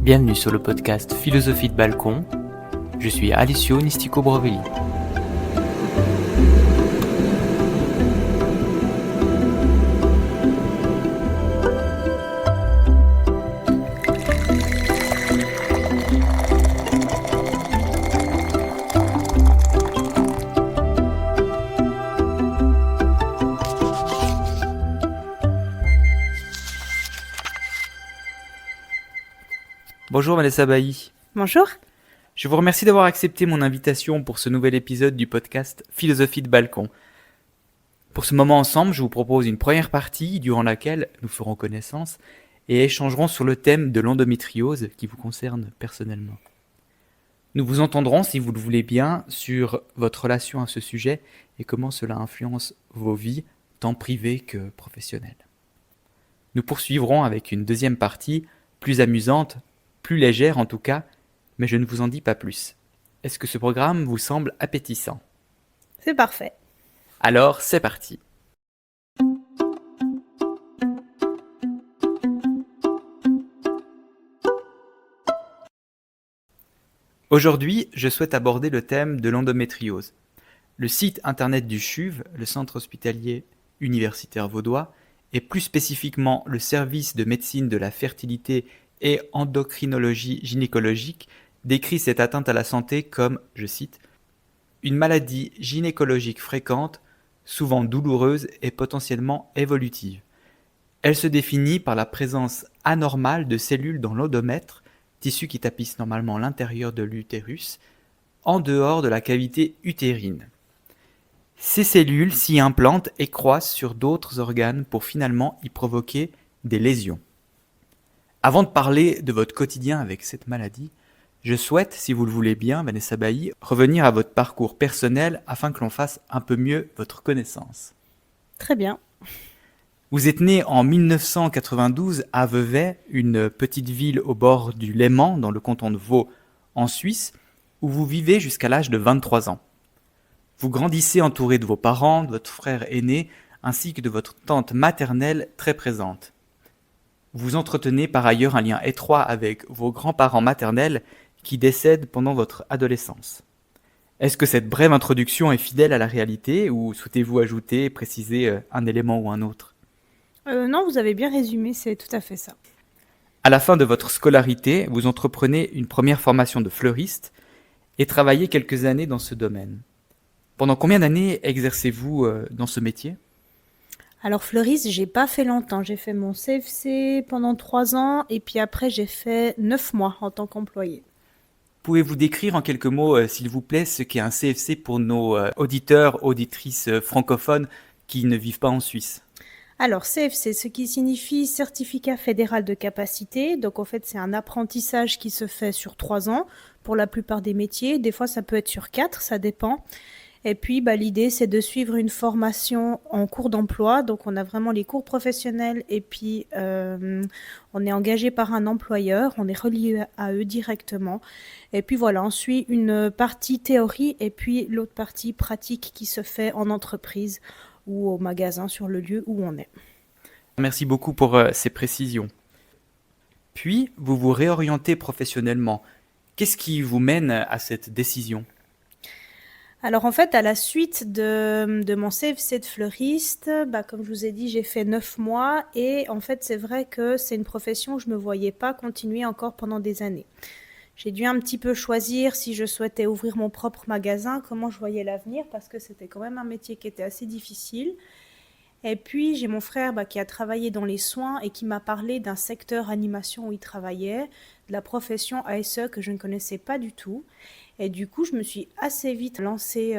Bienvenue sur le podcast Philosophie de balcon. Je suis Alessio Nistico-Brovelli. Bonjour Vanessa Bailly. Bonjour. Je vous remercie d'avoir accepté mon invitation pour ce nouvel épisode du podcast Philosophie de balcon. Pour ce moment ensemble, je vous propose une première partie durant laquelle nous ferons connaissance et échangerons sur le thème de l'endométriose qui vous concerne personnellement. Nous vous entendrons, si vous le voulez bien, sur votre relation à ce sujet et comment cela influence vos vies, tant privées que professionnelles. Nous poursuivrons avec une deuxième partie, plus amusante, plus légère en tout cas, mais je ne vous en dis pas plus. Est-ce que ce programme vous semble appétissant ? C'est parfait. Alors, c'est parti. Aujourd'hui, je souhaite aborder le thème de l'endométriose. Le site internet du CHUV, le Centre hospitalier universitaire vaudois, et plus spécifiquement le service de médecine de la fertilité et endocrinologie gynécologique, décrit cette atteinte à la santé comme, je cite, « une maladie gynécologique fréquente, souvent douloureuse et potentiellement évolutive. Elle se définit par la présence anormale de cellules dans l'endomètre, tissu qui tapisse normalement l'intérieur de l'utérus, en dehors de la cavité utérine. Ces cellules s'y implantent et croissent sur d'autres organes pour finalement y provoquer des lésions. » Avant de parler de votre quotidien avec cette maladie, je souhaite, si vous le voulez bien, Vanessa Bailly, revenir à votre parcours personnel afin que l'on fasse un peu mieux votre connaissance. Très bien. Vous êtes né en 1992 à Vevey, une petite ville au bord du Léman, dans le canton de Vaud, en Suisse, où vous vivez jusqu'à l'âge de 23 ans. Vous grandissez entouré de vos parents, de votre frère aîné, ainsi que de votre tante maternelle très présente. Vous entretenez par ailleurs un lien étroit avec vos grands-parents maternels qui décèdent pendant votre adolescence. Est-ce que cette brève introduction est fidèle à la réalité ou souhaitez-vous ajouter, préciser un élément ou un autre ? Non, vous avez bien résumé, c'est tout à fait ça. À la fin de votre scolarité, vous entreprenez une première formation de fleuriste et travaillez quelques années dans ce domaine. Pendant combien d'années exercez-vous dans ce métier ? Alors fleuriste, j'ai pas fait longtemps. J'ai fait mon CFC pendant 3 ans et puis après j'ai fait 9 mois en tant qu'employée. Pouvez-vous décrire en quelques mots, s'il vous plaît, ce qu'est un CFC pour nos auditeurs, auditrices francophones qui ne vivent pas en Suisse ? Alors CFC, ce qui signifie Certificat fédéral de capacité. Donc en fait, c'est un apprentissage qui se fait sur 3 ans pour la plupart des métiers. Des fois, ça peut être sur 4, ça dépend. Et puis, l'idée, c'est de suivre une formation en cours d'emploi. Donc, on a vraiment les cours professionnels et puis on est engagé par un employeur, on est relié à eux directement. Et puis voilà, on suit une partie théorie et puis l'autre partie pratique qui se fait en entreprise ou au magasin sur le lieu où on est. Merci beaucoup pour ces précisions. Puis, vous vous réorientez professionnellement. Qu'est-ce qui vous mène à cette décision ? Alors en fait, à la suite de mon CFC de fleuriste, comme je vous ai dit, j'ai fait 9 mois et en fait, c'est vrai que c'est une profession que je ne me voyais pas continuer encore pendant des années. J'ai dû un petit peu choisir si je souhaitais ouvrir mon propre magasin, comment je voyais l'avenir, parce que c'était quand même un métier qui était assez difficile. Et puis, j'ai mon frère qui a travaillé dans les soins et qui m'a parlé d'un secteur animation où il travaillait, de la profession ASE que je ne connaissais pas du tout. Et du coup, je me suis assez vite lancée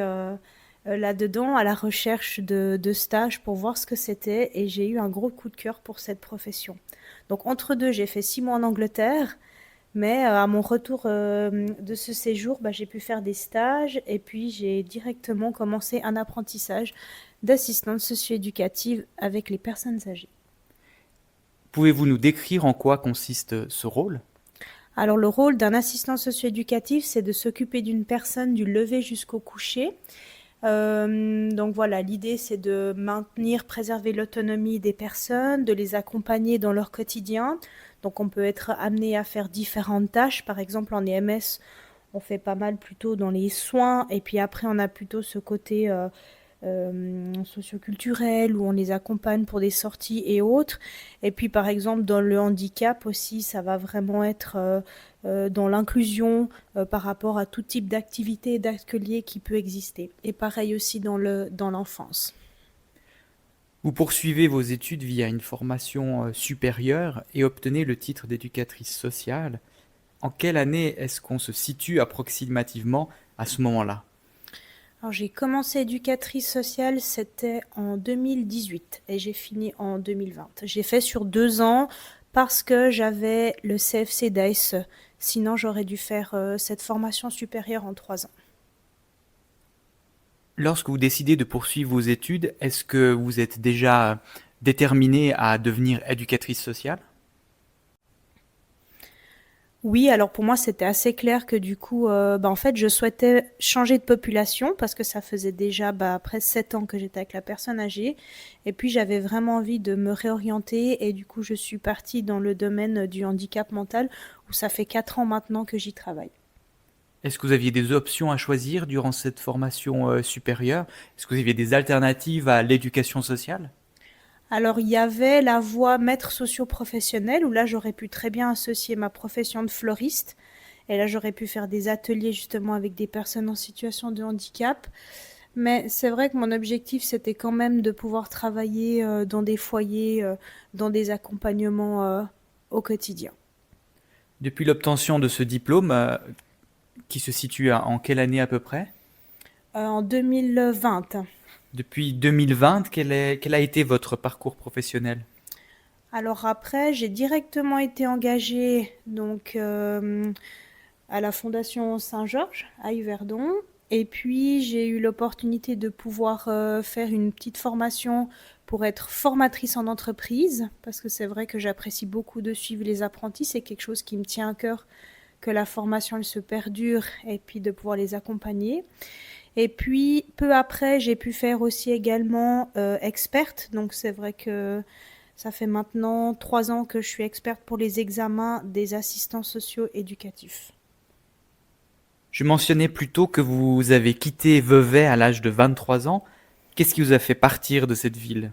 là-dedans à la recherche de stages pour voir ce que c'était. Et j'ai eu un gros coup de cœur pour cette profession. Donc, entre deux, j'ai fait 6 mois en Angleterre. Mais à mon retour de ce séjour, j'ai pu faire des stages. Et puis, j'ai directement commencé un apprentissage d'assistante socio-éducative avec les personnes âgées. Pouvez-vous nous décrire en quoi consiste ce rôle ? Alors le rôle d'un assistant socio-éducatif, c'est de s'occuper d'une personne du lever jusqu'au coucher. Donc voilà, l'idée c'est de maintenir, préserver l'autonomie des personnes, de les accompagner dans leur quotidien, Donc on peut être amené à faire différentes tâches. Par exemple, en EMS, on fait pas mal plutôt dans les soins, et puis après on a plutôt ce côté socioculturel où on les accompagne pour des sorties et autres. Et puis par exemple dans le handicap aussi, ça va vraiment être dans l'inclusion par rapport à tout type d'activité et d'atelier qui peut exister. Et pareil aussi dans l'enfance. Vous poursuivez vos études via une formation supérieure et obtenez le titre d'éducatrice sociale. En quelle année est-ce qu'on se situe approximativement à ce moment-là? Alors j'ai commencé éducatrice sociale, c'était en 2018 et j'ai fini en 2020. J'ai fait sur 2 ans parce que j'avais le CFC d'ASE. Sinon, j'aurais dû faire cette formation supérieure en 3 ans. Lorsque vous décidez de poursuivre vos études, est-ce que vous êtes déjà déterminé à devenir éducatrice sociale? Oui, alors pour moi, c'était assez clair que du coup, en fait, je souhaitais changer de population parce que ça faisait déjà après 7 ans que j'étais avec la personne âgée. Et puis, j'avais vraiment envie de me réorienter et du coup, je suis partie dans le domaine du handicap mental où ça fait 4 ans maintenant que j'y travaille. Est-ce que vous aviez des options à choisir durant cette formation supérieure? Est-ce que vous aviez des alternatives à l'éducation sociale? Alors, il y avait la voie maître socio-professionnel où là, j'aurais pu très bien associer ma profession de fleuriste. Et là, j'aurais pu faire des ateliers justement avec des personnes en situation de handicap. Mais c'est vrai que mon objectif, c'était quand même de pouvoir travailler dans des foyers, dans des accompagnements au quotidien. Depuis l'obtention de ce diplôme, qui se situe en quelle année à peu près? En 2020. Depuis 2020, quel a été votre parcours professionnel? Alors après, j'ai directement été engagée donc à la Fondation Saint-Georges à Yverdon. Et puis j'ai eu l'opportunité de pouvoir faire une petite formation pour être formatrice en entreprise, parce que c'est vrai que j'apprécie beaucoup de suivre les apprentis, c'est quelque chose qui me tient à cœur, que la formation elle se perdure et puis de pouvoir les accompagner. Et puis peu après, j'ai pu faire aussi également experte, donc c'est vrai que ça fait maintenant 3 ans que je suis experte pour les examens des assistants sociaux éducatifs. Je mentionnais plus tôt que vous avez quitté Vevey à l'âge de 23 ans. Qu'est-ce qui vous a fait partir de cette ville?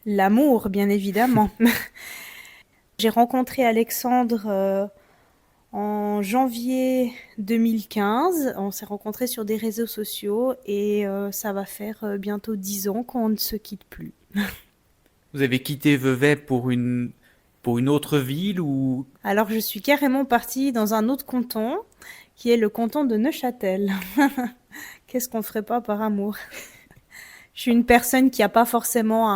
L'amour, bien évidemment. J'ai rencontré Alexandre en janvier 2015. On s'est rencontrés sur des réseaux sociaux et ça va faire bientôt 10 ans qu'on ne se quitte plus. Vous avez quitté Vevey pour une autre ville ou... Alors je suis carrément partie dans un autre canton qui est le canton de Neuchâtel. Qu'est-ce qu'on ne ferait pas par amour? Je suis une personne qui n'a pas forcément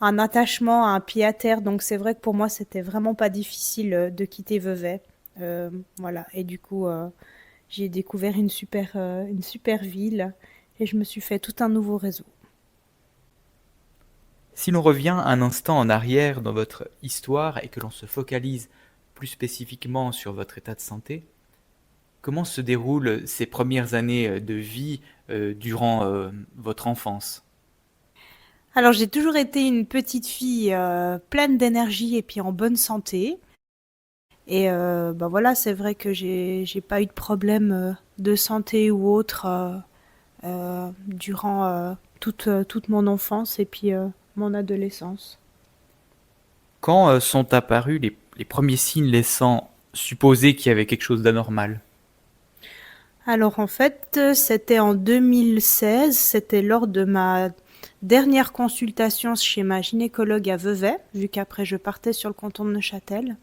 un attachement, un pied à terre, donc c'est vrai que pour moi c'était vraiment pas difficile de quitter Vevey. Voilà, et du coup j'ai découvert une super ville et je me suis fait tout un nouveau réseau. Si l'on revient un instant en arrière dans votre histoire et que l'on se focalise plus spécifiquement sur votre état de santé, comment se déroulent ces premières années de vie durant votre enfance? Alors j'ai toujours été une petite fille pleine d'énergie et puis en bonne santé. Et voilà, c'est vrai que j'ai pas eu de problème de santé ou autre durant toute mon enfance et puis mon adolescence. Quand sont apparus les premiers signes laissant supposer qu'il y avait quelque chose d'anormal? Alors en fait, c'était en 2016, c'était lors de ma dernière consultation chez ma gynécologue à Vevey, vu qu'après je partais sur le canton de Neuchâtel.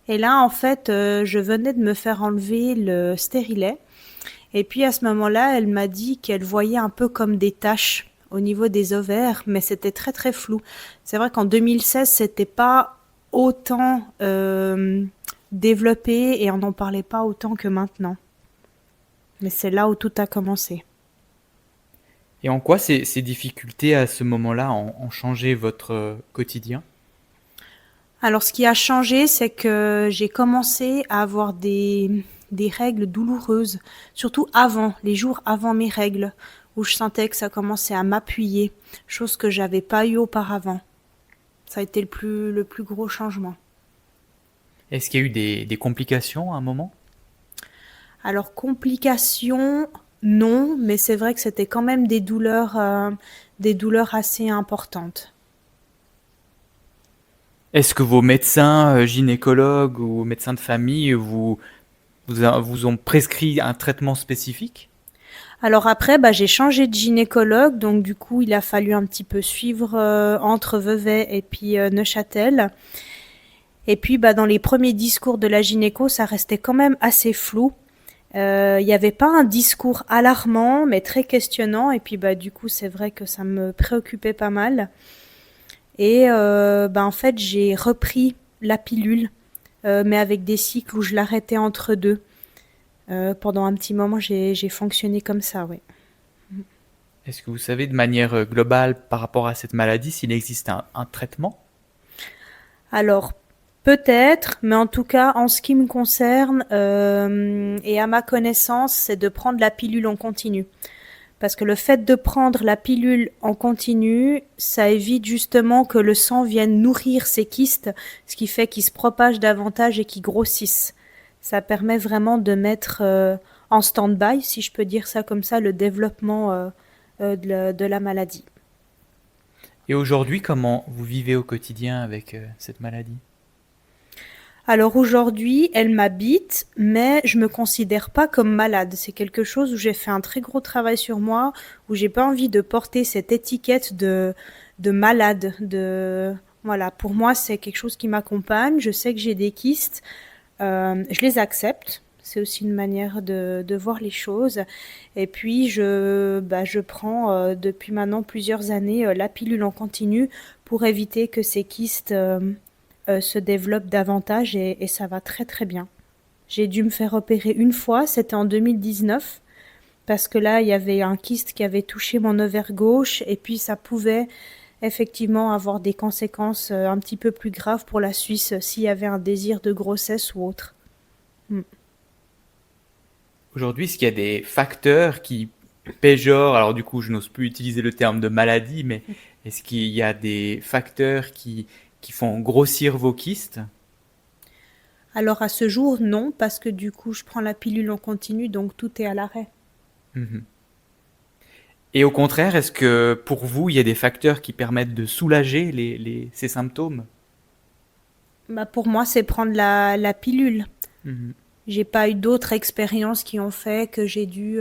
Et là, en fait, je venais de me faire enlever le stérilet. Et puis à ce moment-là, elle m'a dit qu'elle voyait un peu comme des taches au niveau des ovaires, mais c'était très très flou. C'est vrai qu'en 2016, c'était pas autant développé et on n'en parlait pas autant que maintenant. Mais c'est là où tout a commencé. Et en quoi ces difficultés à ce moment-là ont changé votre quotidien? Alors ce qui a changé, c'est que j'ai commencé à avoir des règles douloureuses, surtout avant, les jours avant mes règles, où je sentais que ça commençait à m'appuyer, chose que j'avais pas eu auparavant. Ça a été le plus gros changement. Est-ce qu'il y a eu des complications à un moment? Alors, complications, non, mais c'est vrai que c'était quand même des douleurs assez importantes. Est-ce que vos médecins, gynécologues ou médecins de famille vous ont prescrit un traitement spécifique? Alors après, bah, j'ai changé de gynécologue, donc du coup, il a fallu un petit peu suivre entre Vevey et puis Neuchâtel. Et puis, bah, dans les premiers discours de la gynéco, ça restait quand même assez flou. Il n'y avait pas un discours alarmant, mais très questionnant. Et puis, bah, du coup, c'est vrai que ça me préoccupait pas mal. Et bah, en fait, j'ai repris la pilule, mais avec des cycles où je l'arrêtais entre deux. Pendant un petit moment, j'ai fonctionné comme ça, oui. Est-ce que vous savez de manière globale par rapport à cette maladie s'il existe un traitement? Alors, peut-être, mais en tout cas, en ce qui me concerne, et à ma connaissance, c'est de prendre la pilule en continu. Parce que le fait de prendre la pilule en continu, ça évite justement que le sang vienne nourrir ces kystes, ce qui fait qu'ils se propagent davantage et qu'ils grossissent. Ça permet vraiment de mettre en stand-by, si je peux dire ça comme ça, le développement de la maladie. Et aujourd'hui, comment vous vivez au quotidien avec cette maladie? Alors aujourd'hui, elle m'habite, mais je me considère pas comme malade. C'est quelque chose où j'ai fait un très gros travail sur moi, où j'ai pas envie de porter cette étiquette de malade, voilà. Pour moi, c'est quelque chose qui m'accompagne. Je sais que j'ai des kystes, je les accepte. C'est aussi une manière de voir les choses. Et puis, je prends depuis maintenant plusieurs années la pilule en continu pour éviter que ces kystes se développent davantage et ça va très très bien. J'ai dû me faire opérer une fois, c'était en 2019, parce que là, il y avait un kyste qui avait touché mon ovaire gauche et puis ça pouvait effectivement avoir des conséquences un petit peu plus graves pour la Suisse s'il y avait un désir de grossesse ou autre. Mm. Aujourd'hui, est-ce qu'il y a des facteurs qui péjorent, alors du coup, je n'ose plus utiliser le terme de maladie, mais est-ce qu'il y a des facteurs qui font grossir vos kystes? Alors à ce jour, non, parce que du coup, je prends la pilule en continu, donc tout est à l'arrêt. Mhm. Et au contraire, est-ce que pour vous, il y a des facteurs qui permettent de soulager ces symptômes? Bah, pour moi, c'est prendre la pilule. Mhm. J'ai pas eu d'autres expériences qui ont fait que j'ai dû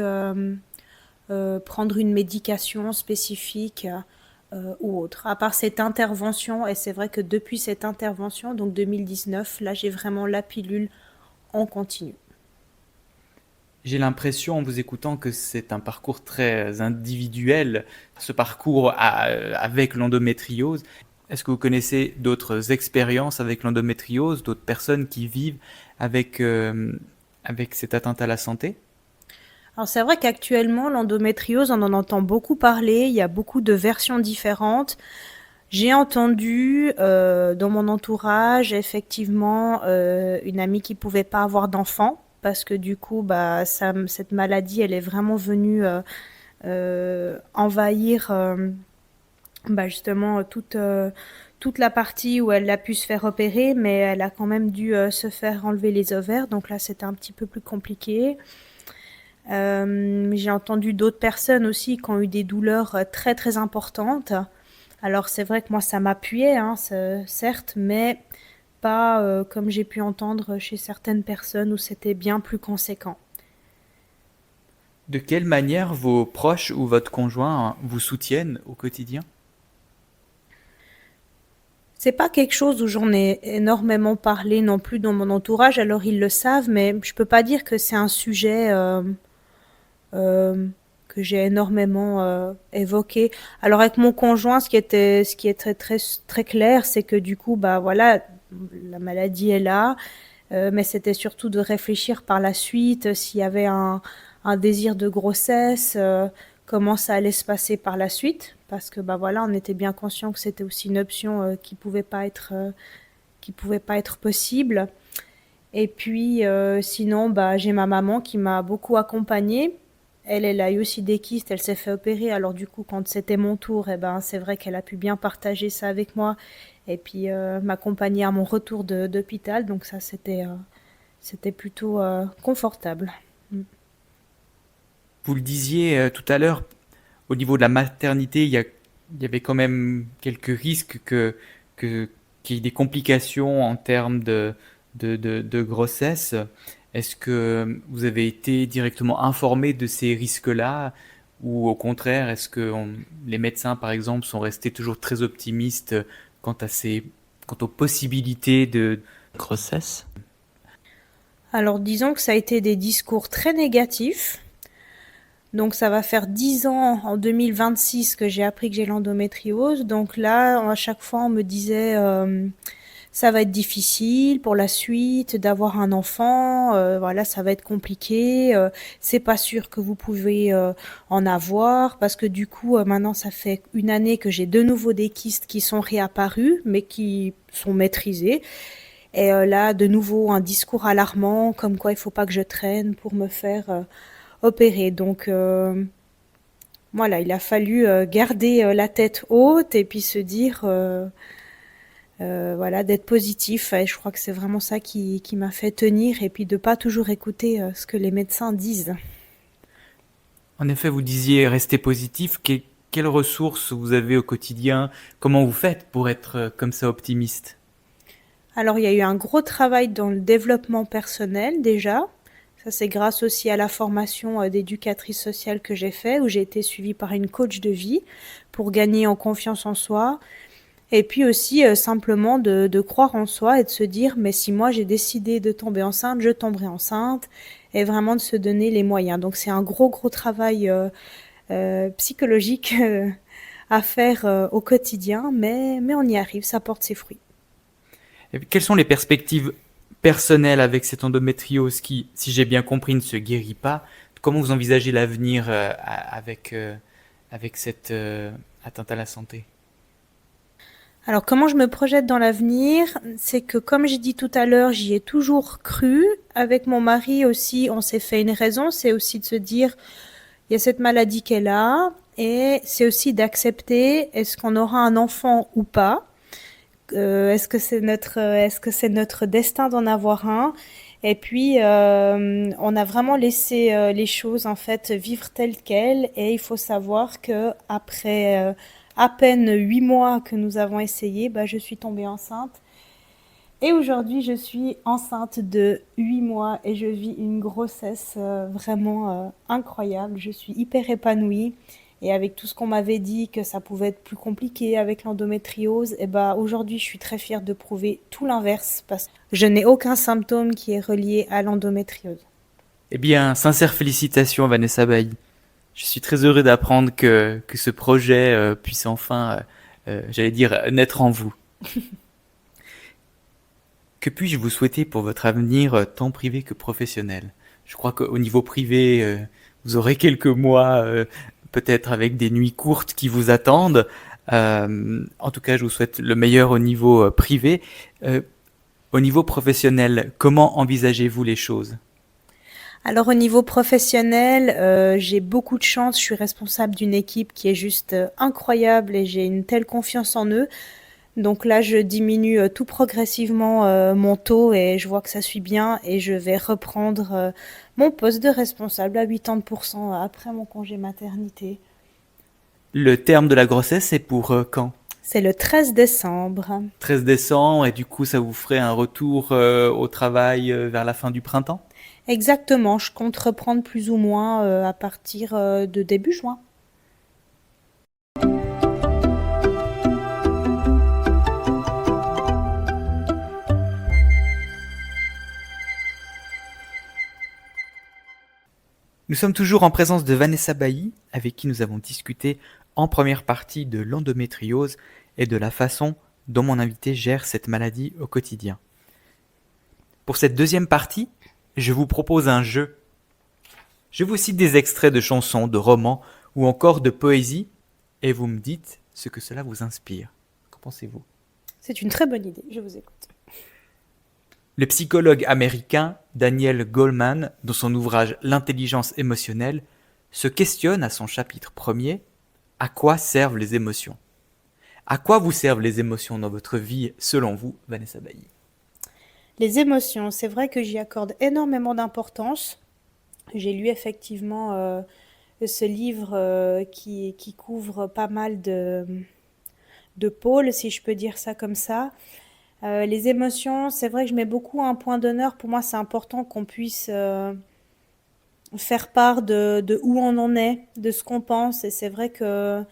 prendre une médication spécifique ou autre. À part cette intervention, et c'est vrai que depuis cette intervention, donc 2019, là j'ai vraiment la pilule en continu. J'ai l'impression en vous écoutant que c'est un parcours très individuel, ce parcours avec l'endométriose. Est-ce que vous connaissez d'autres expériences avec l'endométriose, d'autres personnes qui vivent avec, avec cette atteinte à la santé? Alors c'est vrai qu'actuellement l'endométriose, on en entend beaucoup parler, il y a beaucoup de versions différentes. J'ai entendu dans mon entourage effectivement une amie qui pouvait pas avoir d'enfant parce que du coup bah cette maladie elle est vraiment venue envahir bah justement toute la partie où elle a pu se faire opérer, mais elle a quand même dû se faire enlever les ovaires, donc là c'était un petit peu plus compliqué. J'ai entendu d'autres personnes aussi qui ont eu des douleurs très très importantes. Alors c'est vrai que moi ça m'appuyait, hein, certes, mais pas comme j'ai pu entendre chez certaines personnes où c'était bien plus conséquent. De quelle manière vos proches ou votre conjoint vous soutiennent au quotidien? C'est pas quelque chose où j'en ai énormément parlé non plus dans mon entourage, alors ils le savent, mais je peux pas dire que c'est un sujet euh, que j'ai énormément évoqué. Alors avec mon conjoint, ce qui est très très très clair, c'est que du coup, bah voilà, la maladie est là, mais c'était surtout de réfléchir par la suite s'il y avait un désir de grossesse, comment ça allait se passer par la suite, parce que bah voilà, on était bien conscient que c'était aussi une option qui pouvait pas être possible. Et puis sinon, bah j'ai ma maman qui m'a beaucoup accompagnée Elle a eu aussi des kystes, elle s'est fait opérer. Alors du coup, quand c'était mon tour, eh ben, c'est vrai qu'elle a pu bien partager ça avec moi et puis m'accompagner à mon retour d'hôpital. Donc ça, c'était plutôt confortable. Mm. Vous le disiez tout à l'heure, au niveau de la maternité, il y avait quand même quelques risques que, qu'il y ait des complications en termes de grossesse. Est-ce que vous avez été directement informé de ces risques-là ou au contraire, est-ce que les médecins, par exemple, sont restés toujours très optimistes quant à quant aux possibilités de grossesse? Alors disons que ça a été des discours très négatifs. Donc ça va faire 10 ans en 2026 que j'ai appris que j'ai l'endométriose. Donc là, à chaque fois, on me disait ça va être difficile pour la suite d'avoir un enfant. Voilà, ça va être compliqué. C'est pas sûr que vous pouvez en avoir parce que du coup, maintenant, ça fait une année que j'ai de nouveau des kystes qui sont réapparus, mais qui sont maîtrisés. Et là, de nouveau, un discours alarmant, comme quoi il faut pas que je traîne pour me faire opérer. Donc voilà, il a fallu garder la tête haute et puis se dire voilà, d'être positif. Et je crois que c'est vraiment ça qui m'a fait tenir et puis de pas toujours écouter ce que les médecins disent. En effet, vous disiez rester positif. Quelles ressources vous avez au quotidien? Comment vous faites pour être comme ça optimiste? Alors il y a eu un gros travail dans le développement personnel déjà. Ça c'est grâce aussi à la formation d'éducatrice sociale que j'ai fait, où j'ai été suivie par une coach de vie pour gagner en confiance en soi. Et puis aussi simplement de croire en soi et de se dire mais si moi j'ai décidé de tomber enceinte, je tomberai enceinte et vraiment de se donner les moyens. Donc c'est un gros travail psychologique à faire au quotidien, mais on y arrive, ça porte ses fruits. Et puis, quelles sont les perspectives personnelles avec cette endométriose qui, si j'ai bien compris, ne se guérit pas? Comment vous envisagez l'avenir avec cette atteinte à la santé? Alors comment je me projette dans l'avenir, c'est que comme j'ai dit tout à l'heure, j'y ai toujours cru. Avec mon mari aussi, on s'est fait une raison, c'est aussi de se dire, il y a cette maladie qu'elle a, et c'est aussi d'accepter, est-ce qu'on aura un enfant ou pas? Est-ce que c'est notre destin d'en avoir un? Et puis, on a vraiment laissé les choses en fait vivre telles quelles. Et il faut savoir que après à peine 8 mois que nous avons essayé, bah, je suis tombée enceinte. Et aujourd'hui, je suis enceinte de 8 mois et je vis une grossesse vraiment incroyable. Je suis hyper épanouie. Et avec tout ce qu'on m'avait dit que ça pouvait être plus compliqué avec l'endométriose, et bah aujourd'hui, je suis très fière de prouver tout l'inverse parce que je n'ai aucun symptôme qui est relié à l'endométriose. Eh bien, sincères félicitations, Vanessa Bailly. Je suis très heureux d'apprendre que ce projet puisse enfin, j'allais dire, naître en vous. Que puis-je vous souhaiter pour votre avenir, tant privé que professionnel? Je crois qu'au niveau privé, vous aurez quelques mois, peut-être avec des nuits courtes qui vous attendent. En tout cas, je vous souhaite le meilleur au niveau privé. Euh, Au niveau professionnel, comment envisagez-vous les choses? Alors au niveau professionnel, j'ai beaucoup de chance, je suis responsable d'une équipe qui est juste incroyable et j'ai une telle confiance en eux. Donc là, je diminue tout progressivement mon taux et je vois que ça suit bien et je vais reprendre mon poste de responsable à 80% après mon congé maternité. Le terme de la grossesse est pour quand? C'est le 13 décembre. 13 décembre, et du coup, ça vous ferait un retour au travail vers la fin du printemps? Exactement, je compte reprendre plus ou moins à partir de début juin. Nous sommes toujours en présence de Vanessa Bailly, avec qui nous avons discuté en première partie de l'endométriose et de la façon dont mon invité gère cette maladie au quotidien. Pour cette deuxième partie, je vous propose un jeu. Je vous cite des extraits de chansons, de romans ou encore de poésie, et vous me dites ce que cela vous inspire. Qu'en pensez-vous? C'est une très bonne idée, je vous écoute. Le psychologue américain Daniel Goleman, dans son ouvrage L'intelligence émotionnelle, se questionne à son chapitre premier à quoi servent les émotions. À quoi vous servent les émotions dans votre vie, selon vous, Vanessa Bailly? Les émotions, c'est vrai que j'y accorde énormément d'importance. J'ai lu effectivement ce livre qui couvre pas mal de pôles, si je peux dire ça comme ça. Les émotions, c'est vrai que je mets beaucoup un point d'honneur. Pour moi, c'est important qu'on puisse faire part de où on en est, de ce qu'on pense. Et c'est vrai que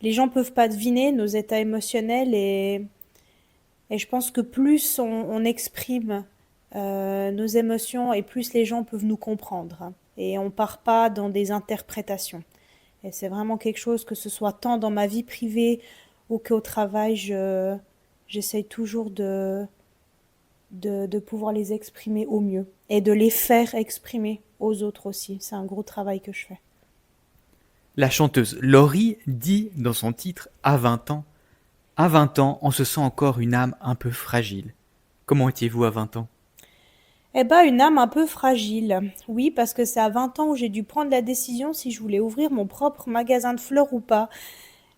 les gens peuvent pas deviner nos états émotionnels et je pense que plus on exprime nos émotions et plus les gens peuvent nous comprendre. Et on part pas dans des interprétations. Et c'est vraiment quelque chose, que ce soit tant dans ma vie privée ou qu'au travail, j'essaye toujours de pouvoir les exprimer au mieux et de les faire exprimer aux autres aussi. C'est un gros travail que je fais. La chanteuse Laurie dit dans son titre À 20 ans, à 20 ans, on se sent encore une âme un peu fragile. Comment étiez-vous à 20 ans? Eh ben, une âme un peu fragile. Oui, parce que c'est à 20 ans où j'ai dû prendre la décision si je voulais ouvrir mon propre magasin de fleurs ou pas.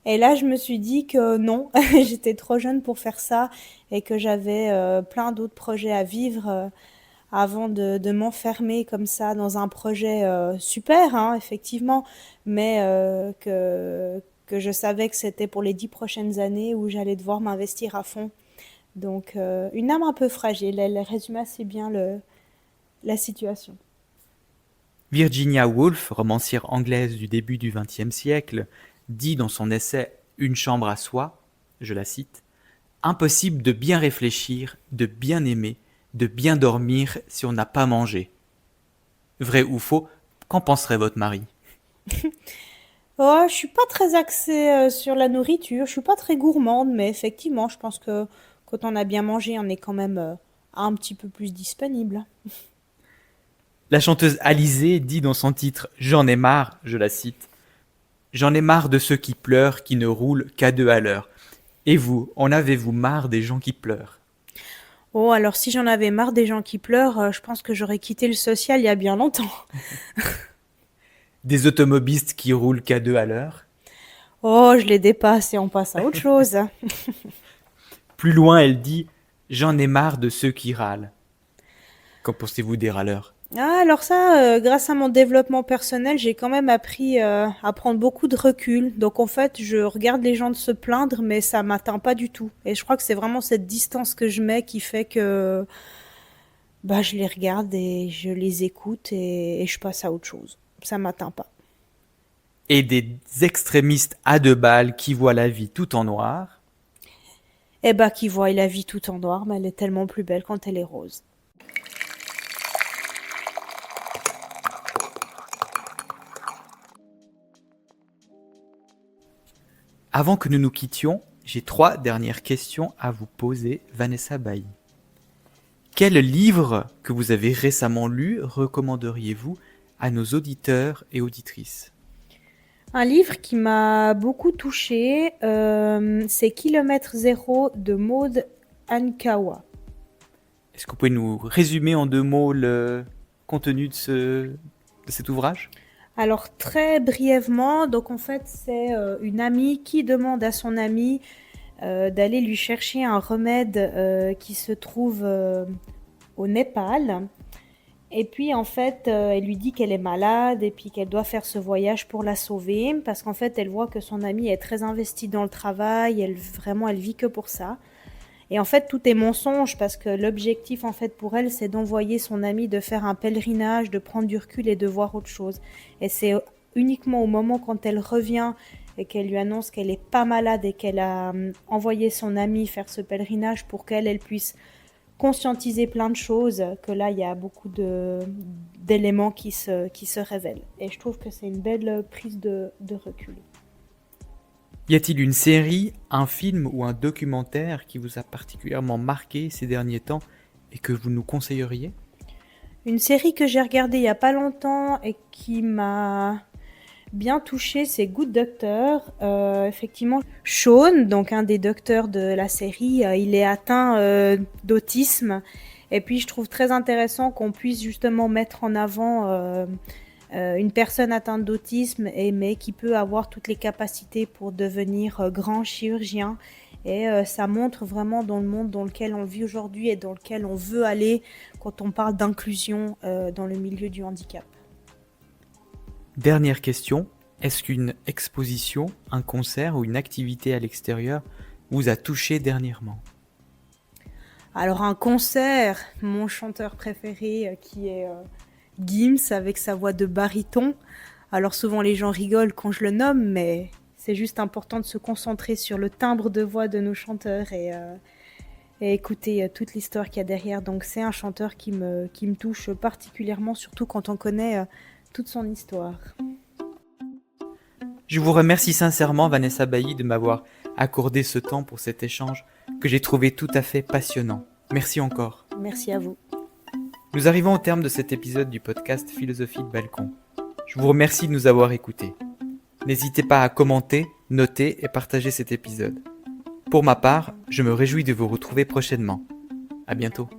Et là, je me suis dit que non, j'étais trop jeune pour faire ça et que j'avais plein d'autres projets à vivre avant de m'enfermer comme ça dans un projet super, hein, effectivement, mais que je savais que c'était pour les 10 prochaines années où j'allais devoir m'investir à fond. Donc, une âme un peu fragile, elle résume assez bien la situation. Virginia Woolf, romancière anglaise du début du XXe siècle, dit dans son essai Une chambre à soi, je la cite, Impossible de bien réfléchir, de bien aimer, de bien dormir si on n'a pas mangé. Vrai ou faux, qu'en penserait votre mari? Oh, je suis pas très axée sur la nourriture, je suis pas très gourmande, mais effectivement, je pense que quand on a bien mangé, on est quand même un petit peu plus disponible. La chanteuse Alizée dit dans son titre J'en ai marre, je la cite, J'en ai marre de ceux qui pleurent, qui ne roulent qu'à 2 à l'heure. Et vous, en avez-vous marre des gens qui pleurent? Oh, alors si j'en avais marre des gens qui pleurent, je pense que j'aurais quitté le social il y a bien longtemps. Des automobilistes qui roulent qu'à 2 à l'heure? Oh, je les dépasse et on passe à autre chose. Plus loin, elle dit J'en ai marre de ceux qui râlent. Qu'en pensez-vous des râleurs? Ah, alors ça, grâce à mon développement personnel, j'ai quand même appris à prendre beaucoup de recul. Donc en fait, je regarde les gens de se plaindre, mais ça m'atteint pas du tout. Et je crois que c'est vraiment cette distance que je mets qui fait que bah, je les regarde et je les écoute et je passe à autre chose. Ça m'atteint pas. Et des extrémistes à 2 balles qui voient la vie tout en noir? Eh bah, qui voient la vie tout en noir, mais elle est tellement plus belle quand elle est rose. Avant que nous nous quittions, j'ai 3 dernières questions à vous poser, Vanessa Bailly. Quel livre que vous avez récemment lu recommanderiez-vous à nos auditeurs et auditrices? Un livre qui m'a beaucoup touchée, c'est Kilomètre zéro de Maud Ankawa. Est-ce que vous pouvez nous résumer en 2 mots le contenu de cet ouvrage? Alors très brièvement, donc en fait c'est une amie qui demande à son amie d'aller lui chercher un remède qui se trouve au Népal. Et puis en fait, elle lui dit qu'elle est malade et puis qu'elle doit faire ce voyage pour la sauver parce qu'en fait, elle voit que son amie est très investie dans le travail, elle vit que pour ça. Et en fait, tout est mensonge parce que l'objectif en fait pour elle, c'est d'envoyer son amie de faire un pèlerinage, de prendre du recul et de voir autre chose. Et c'est uniquement au moment quand elle revient et qu'elle lui annonce qu'elle est pas malade et qu'elle a envoyé son amie faire ce pèlerinage pour qu'elle puisse conscientiser plein de choses, que là, il y a beaucoup d'éléments qui se révèlent. Et je trouve que c'est une belle prise de recul. Y a-t-il une série, un film ou un documentaire qui vous a particulièrement marqué ces derniers temps et que vous nous conseilleriez? Une série que j'ai regardée il y a pas longtemps et qui m'a bien touchée, c'est Good Doctor. Effectivement, Sean, donc un des docteurs de la série, il est atteint d'autisme. Et puis je trouve très intéressant qu'on puisse justement mettre en avant une personne atteinte d'autisme mais qui peut avoir toutes les capacités pour devenir grand chirurgien. Et ça montre vraiment dans le monde dans lequel on vit aujourd'hui et dans lequel on veut aller quand on parle d'inclusion dans le milieu du handicap. Dernière question, est-ce qu'une exposition, un concert ou une activité à l'extérieur vous a touché dernièrement ? Alors un concert, mon chanteur préféré qui est Gims avec sa voix de baryton. Alors souvent les gens rigolent quand je le nomme, mais c'est juste important de se concentrer sur le timbre de voix de nos chanteurs et écouter toute l'histoire qu'il y a derrière. Donc c'est un chanteur qui me touche particulièrement, surtout quand on connaît toute son histoire. Je vous remercie sincèrement, Vanessa Bailly, de m'avoir accordé ce temps pour cet échange que j'ai trouvé tout à fait passionnant. Merci encore. Merci à vous. Nous arrivons au terme de cet épisode du podcast Philosophie de Balcon. Je vous remercie de nous avoir écoutés. N'hésitez pas à commenter, noter et partager cet épisode. Pour ma part, je me réjouis de vous retrouver prochainement. À bientôt.